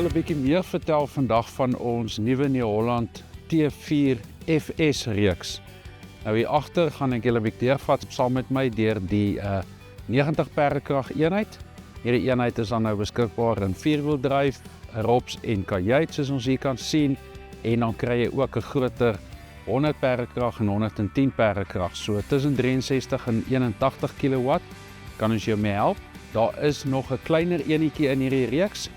julle 'n bietjie meer vertel vandag van ons nuwe New-Holland T4 FS reeks. Nou hier agter gaan ek julle 'n bietjie deurvat saam met my deur die 90 perdekrag eenheid. Hierdie eenheid is dan nou beskikbaar in 4-wieldryf, ROPS en kajuit soos ons hier kan sien, en dan kry jy ook 'n groter 100 perdekrag en 110 perdekrag, so tussen 63 en 81 kW kan ons jou mee help. Daar is nog 'n kleiner enetjie in hierdie reeks,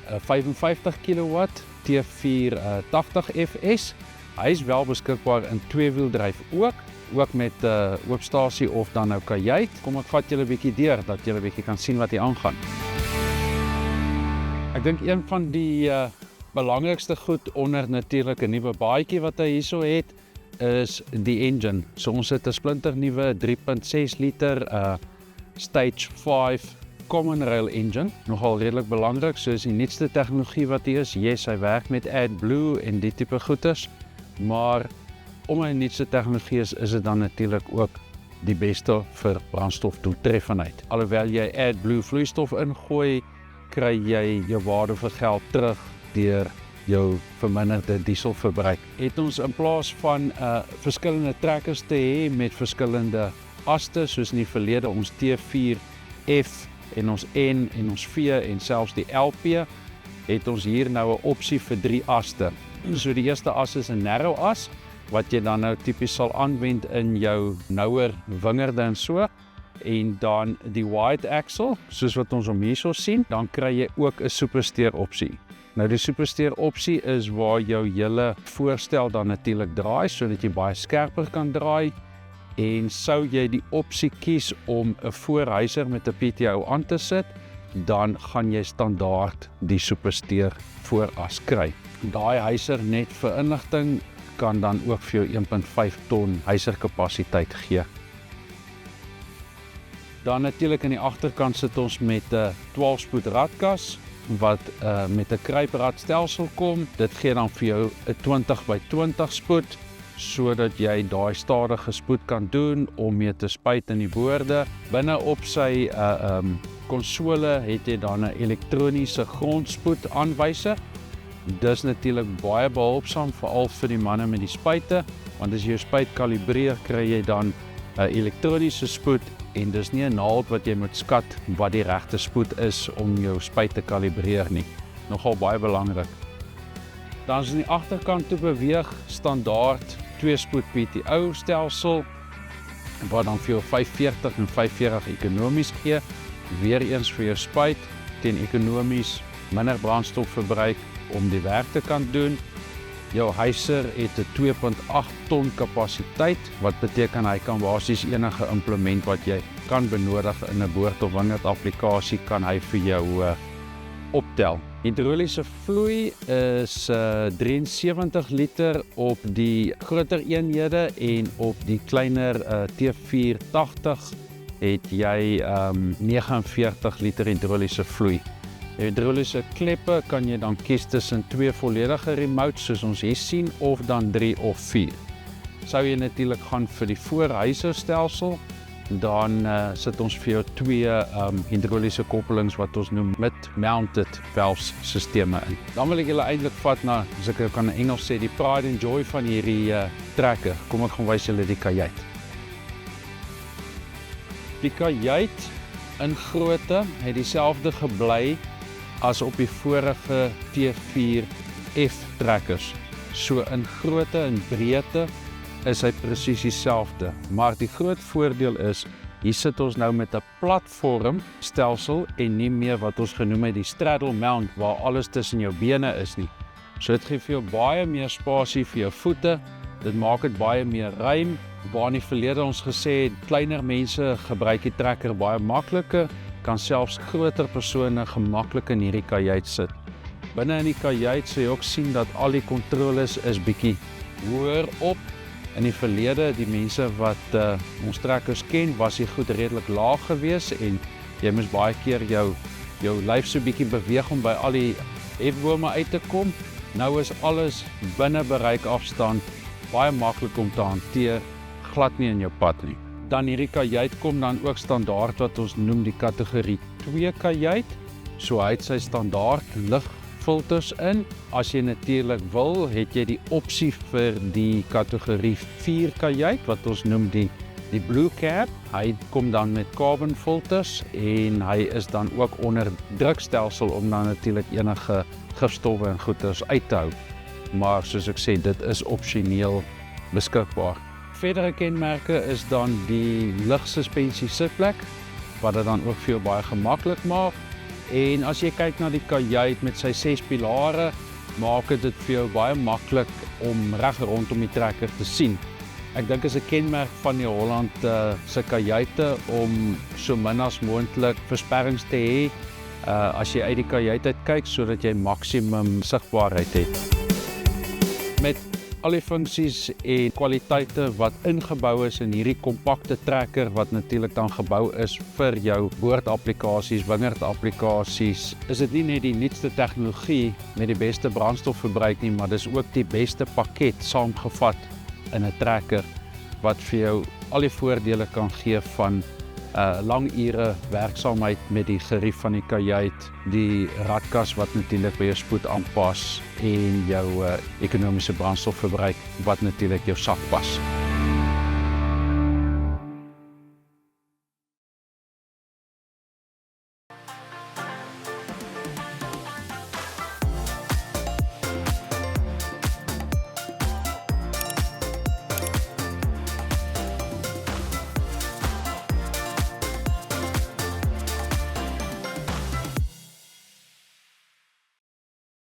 'n 55 kW T4 80 FS. Hy is wel beskikbaar in 2-wieldryf ook met oopstasie of dan nou kajuit. Kom ek vat julle 'n bietjie deur dat julle 'n bietjie kan sien wat hier aangaan. Ek dink een van die belangrikste goed onder natuurlik 'n nuwe baadjie wat hy hierso het, is die engine. So ons het 'n splinternuwe 3.6 liter Stage 5 Common Rail engine, nogal redelik belangrik, so is die nuutste tegnologie wat hier is. Yes, hy werk met AdBlue en die tipe goeders, maar omdat die nuutste tegnologie is dit dan natuurlik ook die beste vir brandstofdoeltreffendheid. Alhoewel jy AdBlue vloeistof ingooi, kry jy jou waarde vir geld terug deur jou verminderde dieselverbruik. Het ons in plaas van verskillende trekkers te hê met verskillende aste, soos in die verlede ons T4F en ons N en ons V en selfs die LP, het ons hier nou 'n opsie vir 3 aste. So die eerste as is 'n narrow as, wat jy dan nou tipies sal aanwend in jou nouer wingerde en so, en dan die wide axle, soos wat ons hom hierso sien, dan kry jy ook 'n supersteer opsie. Nou die supersteer opsie is waar jou hele voorstel dan natuurlik draai, sodat jy baie skerper kan draai, en sou jy die opsie kies om 'n voorhyser met 'n PTO aan te sit, dan gaan jy standaard die supersteer vooras kry. Daai hyser, net vir inligting, kan dan ook vir jou 1.5 ton hyserkapasiteit gee. Dan natuurlik aan die agterkant sit ons met 'n 12-spoed radkas wat met 'n kruipradstelsel kom. Dit gee dan vir jou 'n 20x20 spoed, sodat jy daai stadige spoed kan doen om mee te spuit in die boorde. Binne op sy konsole het jy dan 'n elektroniese grondspoed aanwyser. Dis natuurlik baie behulpsaam, veral vir die manne met die spuite, want as jy jou spuit kalibreer, kry jy dan 'n elektroniese spoed, en dis nie 'n naald wat jy moet skat wat die regte spoed is om jou spuit te kalibreer nie. Nogal baie belangrik. Dan as in die agterkant toe beweeg, standaard 2-spoed PTO stelsel, wat dan vir jou 45 en 45 ekonomies gee. Weereens vir jou spuit teen ekonomies minder brandstofverbruik om die werk te kan doen. Jou hyser het 'n 2.8 ton kapasiteit, wat beteken hy kan basies enige implement wat jy kan benodig in 'n boord of wingerd applikasie kan hy vir jou optel. Hidroliese vloei is 73 liter op die groter eenhede, en op die kleiner T480 het jy 49 liter hidroliese vloei. Die hidroliese kleppe kan jy dan kies tussen 2 volledige remotes soos ons hier sien, of dan 3 of 4. Sou jy natuurlik gaan vir die voorhyserstelsel, dan sit ons vir jou 2 hidroliese koppelings wat ons noem mid-mounted valves sisteme in. Dan wil ek julle eintlik vat na, as ek kan in Engels sê, die pride and joy van hierdie trekker. Kom ek gaan wys julle die kajuit. Die kajuit in grootte het dieselfde gebly as op die vorige T4F trekkers. So in grootte en breedte is hy presies dieselfde. Maar die groot voordeel is, hier sit ons nou met 'n platform stelsel en nie meer wat ons genoem het die straddle mount, waar alles tussen jou bene is nie. So dit gee vir jou baie meer spasie vir jou voete. Dit maak dit baie meer ruim. Waar in die verlede ons gesê het, kleiner mense gebruik die trekker baie makliker, kan selfs groter persone gemaklik in hierdie kajuit sit. Binne in die kajuit sal jy ook sien dat al die kontroles is bietjie hoër op. In die verlede, die mense wat ons trekkers ken, was die goed redelik laag gewees, en jy moes baie keer jou lyf so bietjie beweeg om by al die hefbome uit te kom. Nou is alles binne bereik afstand, baie maklik om te hanteer, glad nie in jou pad nie. Dan hierdie kajuit kom dan ook standaard wat ons noem die kategorie 2 kajuit. So hy het sy standaard lig filters in. As jy natuurlik wil, het jy die opsie vir die kategorie 4 kajuit wat ons noem die Blue Cab. Hy kom dan met carbon filters en hy is dan ook onder drukstelsel om dan natuurlik enige gifstowwe en goeders uit te hou. Maar soos ek sê, dit is opsioneel beskikbaar. Verdere kenmerke is dan die ligsuspensie sitplek, wat dit dan ook vir jou baie gemaklik maak. En as jy kyk na die kajuit met sy 6 pilare, maak dit vir jou baie maklik om reg rondom die trekker te sien. Ek dink is 'n kenmerk van die Holland se kajuite om so min as moontlik versperrings te hê as jy uit die kajuit uit kyk, sodat jy maksimum sigbaarheid het. Met al die funksies en kwaliteite wat ingebou is in hierdie kompakte trekker wat natuurlik dan gebou is vir jou boordapplikasies, wingerdapplikasies, is dit nie net die nuutste tegnologie met die beste brandstofverbruik nie, maar dis ook die beste pakket saamgevat in 'n trekker wat vir jou al die voordele kan gee van lang ure werksaamheid met die gerief van die kajuit, die radkas wat natuurlik by jou spoed aanpas en jou ekonomiese brandstofverbruik wat natuurlik jou sak pas.